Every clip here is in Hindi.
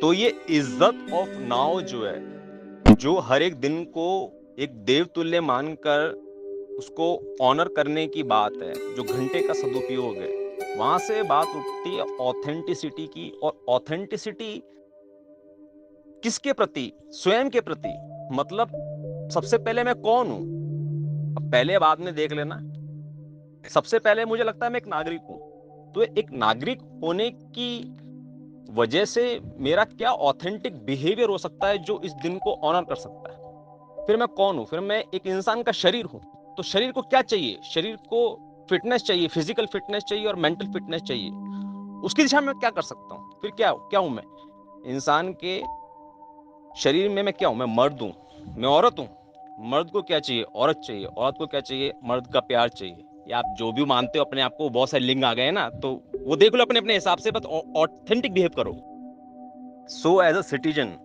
तो ये इज्जत ऑफ नाउ जो है, जो हर एक दिन को एक देवतुल्य मानकर उसको ऑनर करने की बात है, जो घंटे का सदुपयोग है, वहां से बात उठती है ऑथेंटिसिटी की। और ऑथेंटिसिटी किसके प्रति? स्वयं के प्रति। मतलब सबसे पहले मैं कौन हूं? अब पहले बाद में देख लेना। सबसे पहले मुझे लगता है मैं एक नागरिक हूं। तो एक नागरिक होने की वजह से मेरा क्या ऑथेंटिक बिहेवियर हो सकता है जो इस दिन को ऑनर कर सकता है? फिर मैं कौन हूं? फिर मैं एक इंसान का शरीर हूं। तो शरीर को क्या चाहिए? शरीर को फिटनेस चाहिए, फिजिकल फिटनेस चाहिए और मेंटल फिटनेस चाहिए। उसकी दिशा में क्या कर सकता हूं? फिर क्या क्या हूं मैं? इंसान के शरीर में मैं क्या हूं? मैं मर्द हूं, मैं औरत हूं। मर्द को क्या चाहिए? औरत चाहिए। औरत को क्या चाहिए? मर्द का प्यार चाहिए। या आप जो भी मानते हो अपने आप को, बहुत सारे लिंग आ गए हैं ना, तो वो देख लो अपने अपने हिसाब से, बस ऑथेंटिक बिहेव करो। So as a citizen,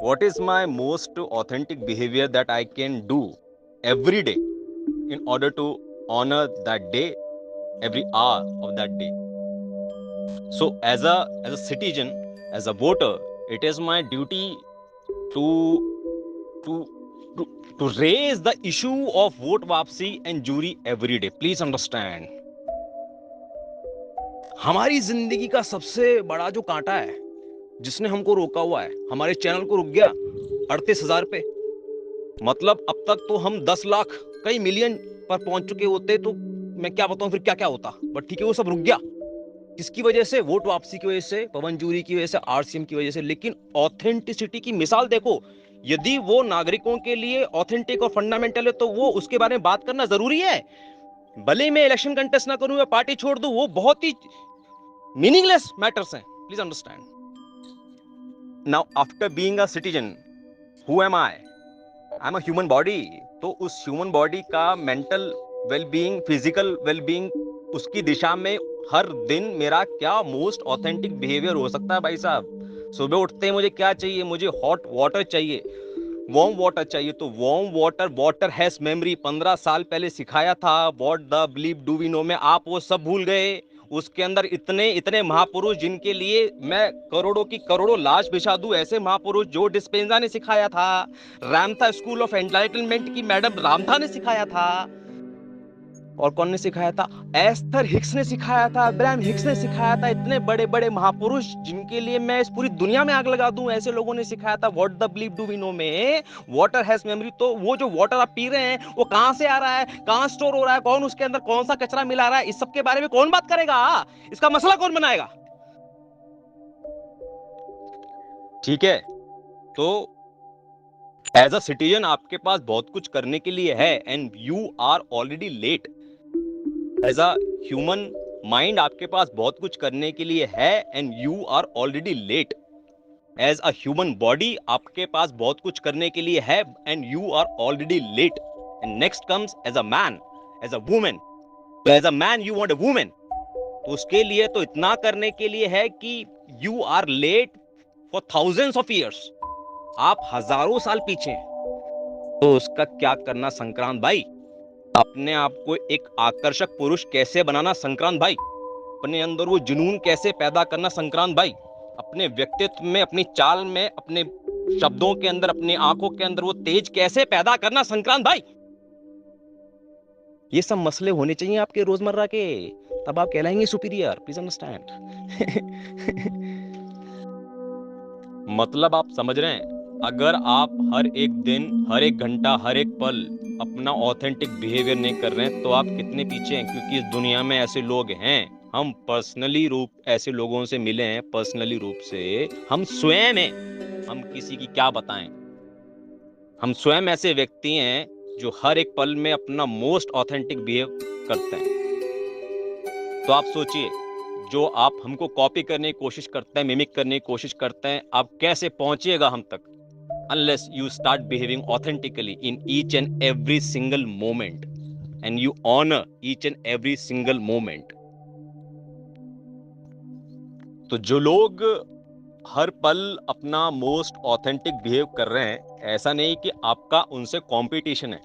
what is my most authentic behavior that I can do every day in order to honor that day, every hour of that day? So as a citizen, as a voter, it is my duty to to to to raise the issue of vote वापसी and jury every day. Please understand. हमारी जिंदगी का सबसे बड़ा जो कांटा है, जिसने हमको रोका हुआ है, हमारे चैनल को रुक गया 38,000 पे। मतलब अब तक तो हम 10 लाख, कई मिलियन पर पहुंच चुके होते, तो मैं क्या बताऊं फिर क्या क्या होता। बट ठीक है, वो सब रुक गया। किसकी वजह से? वोट वापसी की वजह से, पवन जूरी की वजह से, आरसीएम की वजह से। लेकिन ऑथेंटिसिटी की मिसाल देखो। यदि वो नागरिकों के लिए ऑथेंटिक और फंडामेंटल है, तो वो उसके बारे में बात करना जरूरी है। भले ही मैं इलेक्शन कंटेस्ट ना करूं या पार्टी छोड़ दूं, वो बहुत ही मीनिंगलेस मैटर्स हैं। Please understand. Now after being a citizen, who am I? I am a human body. तो उस ह्यूमन बॉडी का मेंटल वेलबींग, फिजिकल वेलबींग, उसकी दिशा में हर दिन मेरा क्या मोस्ट ऑथेंटिक बिहेवियर हो सकता है? भाई साहब, सुबह उठते ही मुझे क्या चाहिए? मुझे हॉट वाटर चाहिए, वार्म वाटर चाहिए। तो warm water, water has memory, 15 साल पहले सिखाया था। What the believe do we know में आप वो सब भूल गए। उसके अंदर इतने इतने महापुरुष, जिनके लिए मैं करोड़ों की करोड़ों लाश बिछा दूं, ऐसे महापुरुष जो डिस्पेंजा ने सिखाया था, रामथा स्कूल ऑफ एनलाइटनमेंट की मैडम रामथा ने सिखाया था। और कौन ने सिखाया था? एस्थर हिक्स ने सिखाया था, अब्राहम हिक्स ने सिखाया था। इतने बड़े बड़े महापुरुष, जिनके लिए मैं इस पूरी दुनिया में आग लगा दूं, ऐसे लोगों ने सिखाया था। What the believe do we know में वाटर हैज मेमोरी। तो वो जो वाटर आप पी रहे हैं, वो कहां से आ रहा है, कहां स्टोर हो रहा है, कौन उसके अंदर कौन सा कचरा मिला रहा है, इस सब के बारे में कौन बात करेगा? इसका मसला कौन बनाएगा? ठीक है। तो एज अ सिटीजन आपके पास बहुत कुछ करने के लिए है, and you are already late. As a human mind आपके पास बहुत कुछ करने के लिए है, and you are already late. As a human body आपके पास बहुत कुछ करने के लिए है, and you are already late. And next comes as a man, as a woman. तो as a man you want a woman, तो उसके लिए तो इतना करने के लिए है कि you are late for thousands of years. आप हजारों साल पीछे हैं। तो उसका क्या करना संक्रांत भाई? अपने आप को एक आकर्षक पुरुष कैसे बनाना संक्रांत भाई? अपने अंदर वो जुनून कैसे पैदा करना संक्रांत भाई? अपने व्यक्तित्व में, अपनी चाल में, अपने शब्दों के अंदर, अपनी आंखों के अंदर वो तेज कैसे पैदा करना संक्रांत भाई? ये सब मसले होने चाहिए आपके रोजमर्रा के, तब आप कहलाएंगे सुपीरियर। Please understand. मतलब आप समझ रहे हैं? अगर आप हर एक दिन, हर एक घंटा, हर एक पल अपना ऑथेंटिक बिहेवियर नहीं कर रहे हैं, तो आप कितने पीछे हैं। क्योंकि इस दुनिया में ऐसे लोग हैं, हम पर्सनली रूप ऐसे लोगों से मिले हैं, पर्सनली रूप से हम स्वयं हैं। हम किसी की क्या बताएं? हम स्वयं ऐसे व्यक्ति हैं जो हर एक पल में अपना मोस्ट ऑथेंटिक बिहेव करते हैं। तो आप सोचिए, जो आप हमको कॉपी करने की कोशिश करते हैं, मिमिक करने की कोशिश करते हैं, आप कैसे पहुंचिएगा हम तक? unless you start behaving authentically in each and every single moment, and you honor each and every single moment. तो जो लोग हर पल अपना मोस्ट ऑथेंटिक बिहेव कर रहे हैं, ऐसा नहीं कि आपका उनसे कंपटीशन है।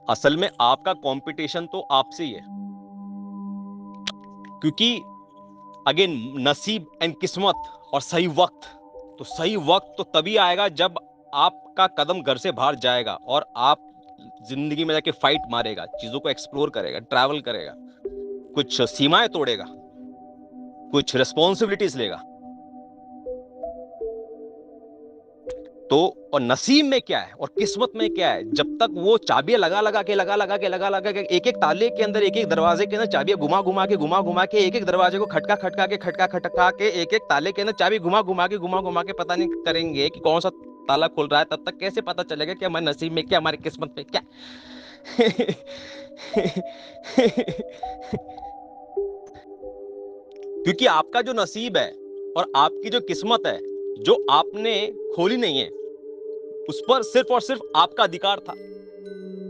असल में आपका कंपटीशन तो आपसे ही है। क्योंकि अगेन नसीब एंड किस्मत और सही वक्त। तो सही वक्त तो तभी आएगा जब आपका कदम घर से बाहर जाएगा और आप जिंदगी में जाके फाइट मारेगा, चीजों को एक्सप्लोर करेगा, ट्रैवल करेगा, कुछ सीमाएं तोड़ेगा, कुछ रिस्पॉन्सिबिलिटीज लेगा। तो और नसीब में क्या है और किस्मत में क्या है, जब तक वो चाबियां लगा लगा के एक एक ताले के अंदर, एक एक दरवाजे के अंदर चाबियां घुमा घुमा के एक एक दरवाजे को खटका के एक एक ताले के अंदर चाबी घुमा के पता नहीं करेंगे कि कौन सा ताला खुल रहा है, तब तक कैसे पता चलेगा कि हमारे नसीब में क्या, हमारी किस्मत में क्या। क्योंकि आपका जो नसीब है और आपकी जो किस्मत है, जो आपने खोली नहीं है, उस पर सिर्फ और सिर्फ आपका अधिकार था।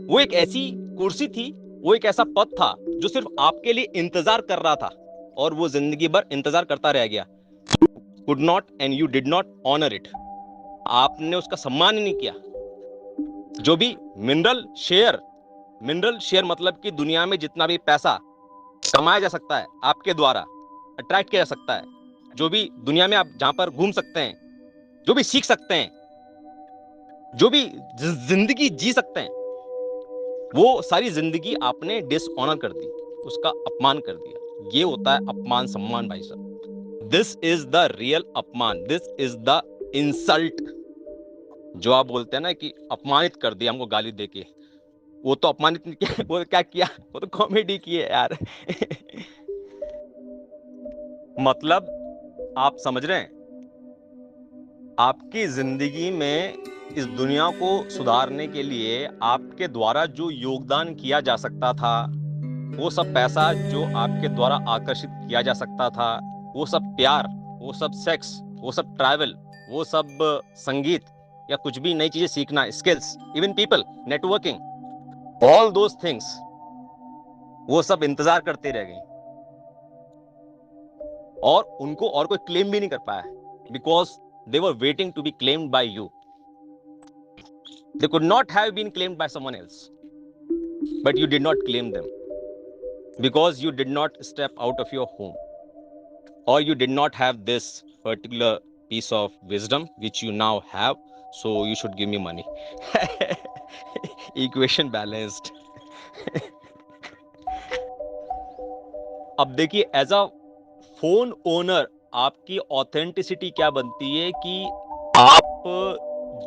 वो एक ऐसी कुर्सी थी, वो एक ऐसा पद था जो सिर्फ आपके लिए इंतजार कर रहा था, और वो जिंदगी भर इंतजार करता रह गया। Could not and you did not honour it. आपने उसका सम्मान ही नहीं किया। जो भी मिनरल शेयर मतलब कि दुनिया में जितना भी पैसा कमाया जा सकता है आपके द्वारा, अट्रैक्ट किया जा सकता है, जो भी दुनिया में आप जहां पर घूम सकते हैं, जो भी सीख सकते हैं, जो भी जिंदगी जी सकते हैं, वो सारी जिंदगी आपने डिसऑनर कर दी, उसका अपमान कर दिया। ये होता है अपमान सम्मान भाई साहब। दिस इज द रियल अपमान, दिस इज द इंसल्ट। जो आप बोलते हैं ना कि अपमानित कर दिया हमको गाली देके, वो तो अपमानित नहीं किया, वो क्या किया, वो तो कॉमेडी की है यार। मतलब आप समझ रहे हैं, आपकी जिंदगी में इस दुनिया को सुधारने के लिए आपके द्वारा जो योगदान किया जा सकता था, वो सब पैसा जो आपके द्वारा आकर्षित किया जा सकता था, वो सब प्यार, वो सब सेक्स, वो सब ट्रैवल, वो सब संगीत या कुछ भी नई चीजें सीखना, skills, even people, networking, all those things, वो सब इंतजार करते रह गए और उनको और कोई क्लेम भी नहीं कर पाया, because they were waiting to be claimed by you. They could not have been claimed by someone else, but you did not claim them because you did not step out of your home, or you did not have this particular piece of wisdom which you now have, so you should give me money. Equation balanced. अब देखिए, एज अ फोन ओनर आपकी ऑथेंटिसिटी क्या बनती है कि आप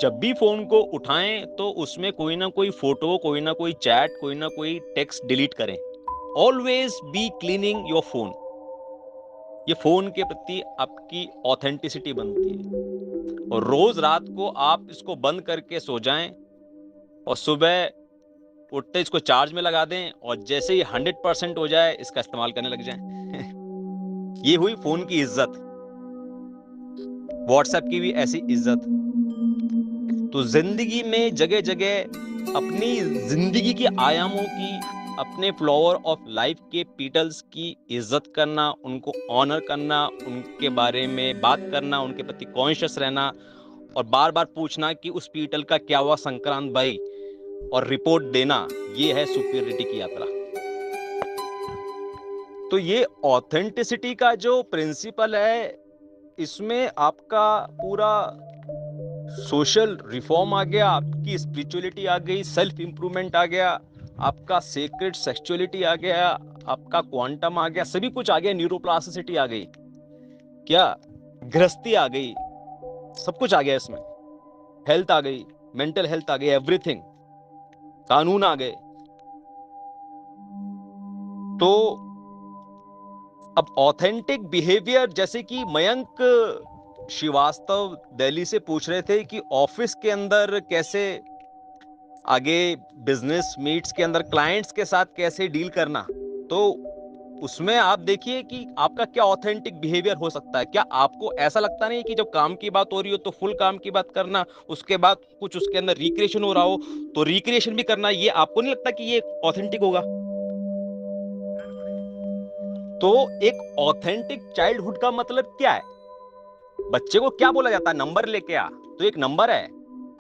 जब भी फोन को उठाएं तो उसमें कोई ना कोई फोटो, कोई ना कोई चैट, कोई ना कोई टेक्स्ट डिलीट करें। Always be cleaning your phone. ये फोन के प्रति आपकी ऑथेंटिसिटी बनती है। और रोज रात को आप इसको बंद करके सो जाएं और सुबह उठते इसको चार्ज में लगा दें, और जैसे ही 100% हो जाए इसका इस्तेमाल करने लग जाएं। ये हुई फोन की इज्जत। व्हाट्सएप की भी ऐसी इज्जत। तो जिंदगी में जगह जगह अपनी जिंदगी के आयामों की, अपने फ्लावर ऑफ लाइफ के पीटल्स की इज्जत करना, उनको ऑनर करना, उनके बारे में बात करना, उनके प्रति कॉन्शियस रहना, और बार बार पूछना कि उस पीटल का क्या हुआ संक्रांत भाई, और रिपोर्ट देना, ये है सुपीरियरिटी की यात्रा। तो ये ऑथेंटिसिटी का जो प्रिंसिपल है, इसमें आपका पूरा सोशल रिफॉर्म आ गया, आपकी स्पिरिचुअलिटी आ गई, सेल्फ इंप्रूवमेंट आ गया, आपका सीक्रेट सेक्सुअलिटी आ गया, आपका क्वांटम आ गया, सभी कुछ आ गया, न्यूरोप्लास्टिसिटी आ गई, क्या गृहस्थी आ गई, सब कुछ आ गया इसमें। हेल्थ आ गई, मेंटल हेल्थ आ गई, एवरीथिंग, कानून आ गए। तो अब ऑथेंटिक बिहेवियर, जैसे कि मयंक श्रीवास्तव दिल्ली से पूछ रहे थे कि ऑफिस के अंदर कैसे, आगे बिजनेस मीट्स के अंदर क्लाइंट्स के साथ कैसे डील करना, तो उसमें आप देखिए कि आपका क्या ऑथेंटिक बिहेवियर हो सकता है। क्या आपको ऐसा लगता नहीं कि जब काम की बात हो रही हो तो फुल काम की बात करना, उसके बाद कुछ उसके अंदर रिक्रिएशन हो रहा हो तो रिक्रिएशन भी करना, ये आपको नहीं लगता कि ये ऑथेंटिक होगा? तो एक ऑथेंटिक चाइल्डहुड का मतलब क्या है? बच्चे को क्या बोला जाता है? नंबर लेके आ। तो एक नंबर है,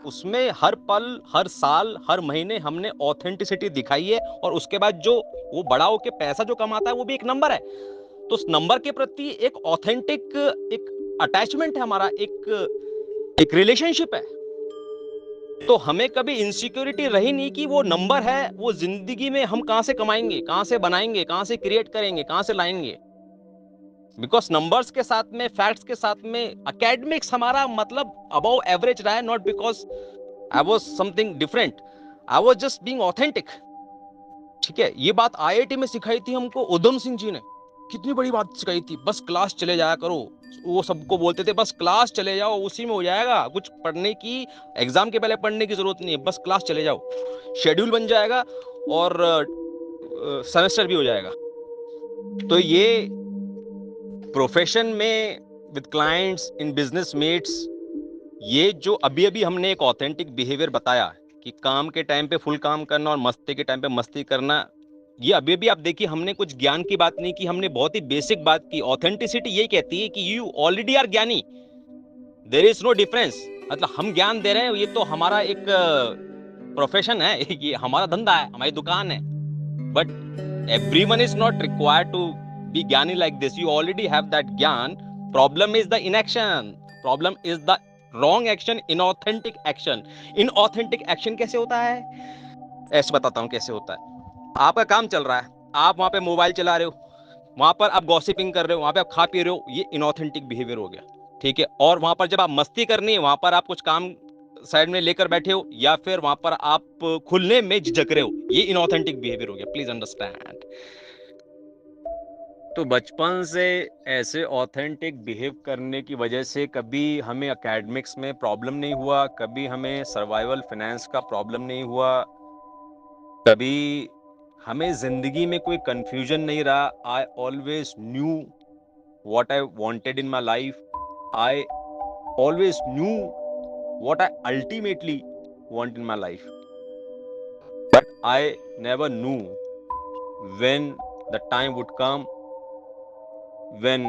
उसमें हर पल, हर साल, हर महीने हमने ऑथेंटिसिटी दिखाई है, और उसके बाद जो वो बड़ा होके पैसा जो कमाता है वो भी एक नंबर है। तो उस नंबर के प्रति एक ऑथेंटिक एक अटैचमेंट है हमारा, एक रिलेशनशिप है। तो हमें कभी इनसिक्योरिटी रही नहीं कि वो नंबर है, वो जिंदगी में हम कहां से कमाएंगे, कहां से बनाएंगे, कहां से क्रिएट करेंगे, कहां से लाएंगे। बिकॉज नंबर्स के साथ में, फैक्ट्स के साथ में एकेडमिक्स हमारा मतलब अबव एवरेज रहा है, not because I was something different, I was just being authentic. ठीक है, ये बात आईआईटी में सिखाई थी हमको उधम सिंह जी ने, कितनी बड़ी बात सिखाई थी, बस क्लास चले जाया करो। वो सबको बोलते थे बस क्लास चले जाओ, उसी में हो जाएगा, कुछ पढ़ने की, एग्जाम के पहले पढ़ने की जरूरत नहीं है, बस क्लास चले जाओ, शेड्यूल बन जाएगा और सेमेस्टर भी हो जाएगा। तो ये प्रोफेशन में, with clients, in business mates, ये जो अभी अभी हमने एक ऑथेंटिक बिहेवियर बताया कि काम के टाइम पे फुल काम करना और मस्ती के टाइम पे मस्ती करना, ये अभी भी आप देखिए, हमने कुछ ज्ञान की बात नहीं की, हमने बहुत ही बेसिक बात की। ऑथेंटिसिटी ये कहती है कि यू ऑलरेडी आर ज्ञानी, देयर इज नो डिफरेंस। मतलब हम ज्ञान दे रहे हैं, ये तो हमारा एक प्रोफेशन है, ये हमारा धंधा है, हमारी दुकान है। But everyone is not required to be ज्ञानी like this. You already have that ज्ञान. Problem is the inaction. Problem is the wrong action, inauthentic action. Inauthentic action कैसे होता है? ऐसे बताता हूँ कैसे होता है। आपका काम चल रहा है, आप वहां पे मोबाइल चला रहे हो, वहां पर आप गॉसिपिंग कर रहे हो, वहां पे आप खा पी रहे हो, ये inauthentic बिहेवियर हो गया। ठीक है, और वहां पर जब आप मस्ती करनी है, वहां पर आप कुछ काम साइड में लेकर बैठे हो, या फिर वहां पर आप खुलने में झिझक रहे हो, ये inauthentic बिहेवियर हो गया। Please understand. तो बचपन से ऐसे ऑथेंटिक बिहेव करने की वजह से कभी हमें एकेडमिक्स में प्रॉब्लम नहीं हुआ, कभी हमें सर्वाइवल फाइनेंस का प्रॉब्लम नहीं हुआ, कभी हमें जिंदगी में कोई कंफ्यूजन नहीं रहा। I always knew what I wanted in my life, I always knew what I ultimately want in my life, but I never knew when the time would come when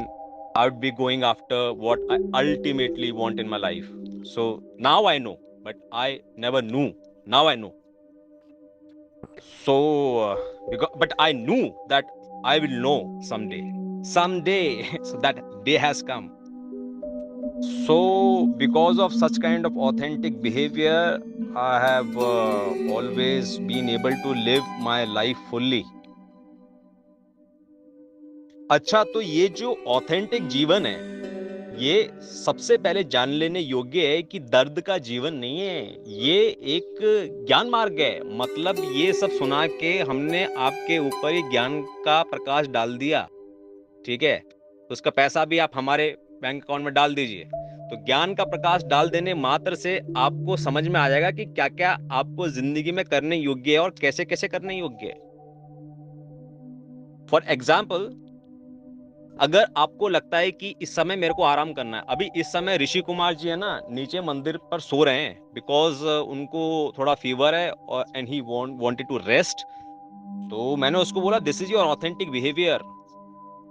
I would be going after what I ultimately want in my life. So now I know, but I never knew. Now I know. So, but I knew that I will know someday. Someday, so that day has come. So, because of such kind of authentic behavior, I have always been able to live my life fully. अच्छा, तो ये जो ऑथेंटिक जीवन है, ये सबसे पहले जान लेने योग्य है कि दर्द का जीवन नहीं है, ये एक ज्ञान मार्ग है। मतलब ये सब सुना के हमने आपके ऊपर ही ज्ञान का प्रकाश डाल दिया, ठीक है, तो उसका पैसा भी आप हमारे बैंक अकाउंट में डाल दीजिए। तो ज्ञान का प्रकाश डाल देने मात्र से आपको समझ में आ जाएगा कि क्या क्या आपको जिंदगी में करने योग्य है और कैसे कैसे करने योग्य है। फॉर एग्जाम्पल, अगर आपको लगता है कि इस समय मेरे को आराम करना है, अभी इस समय ऋषि कुमार जी है ना, नीचे मंदिर पर सो रहे हैं, बिकॉज उनको थोड़ा फीवर है और and he wanted to rest. तो मैंने उसको बोला this is your authentic behaviour.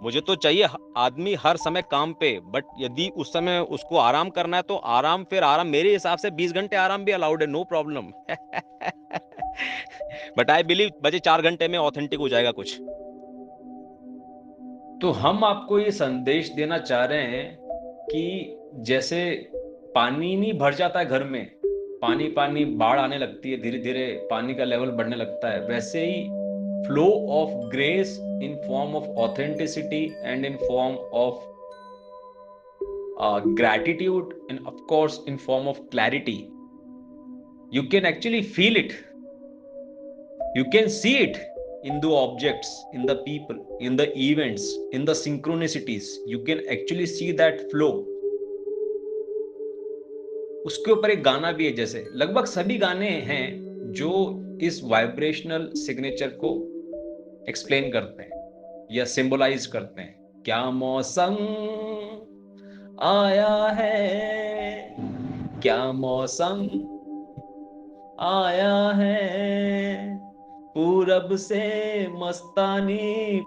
मुझे तो चाहिए आदमी हर समय काम पे, बट यदि उस समय उसको आराम करना है तो आराम, फिर आराम मेरे हिसाब से 20 घंटे आराम भी अलाउड है, no problem. But I believe बचे 4 घंटे में ऑथेंटिक हो जाएगा कुछ। तो हम आपको ये संदेश देना चाह रहे हैं कि जैसे पानी नहीं भर जाता है घर में, पानी पानी बाढ़ आने लगती है, धीरे धीरे पानी का लेवल बढ़ने लगता है, वैसे ही flow of grace in form of authenticity and in form of gratitude, and of course in form of clarity, you can actually feel it, you can see it in the objects, in the people, in the events, in the synchronicities, you can actually see that flow. उसके ऊपर एक गाना भी है, जैसे लगभग सभी गाने हैं जो इस वाइब्रेशनल सिग्नेचर को एक्सप्लेन करते हैं या सिंबलाइज करते हैं। क्या मौसम आया है, क्या मौसम आया है, पूरब से मस्तानी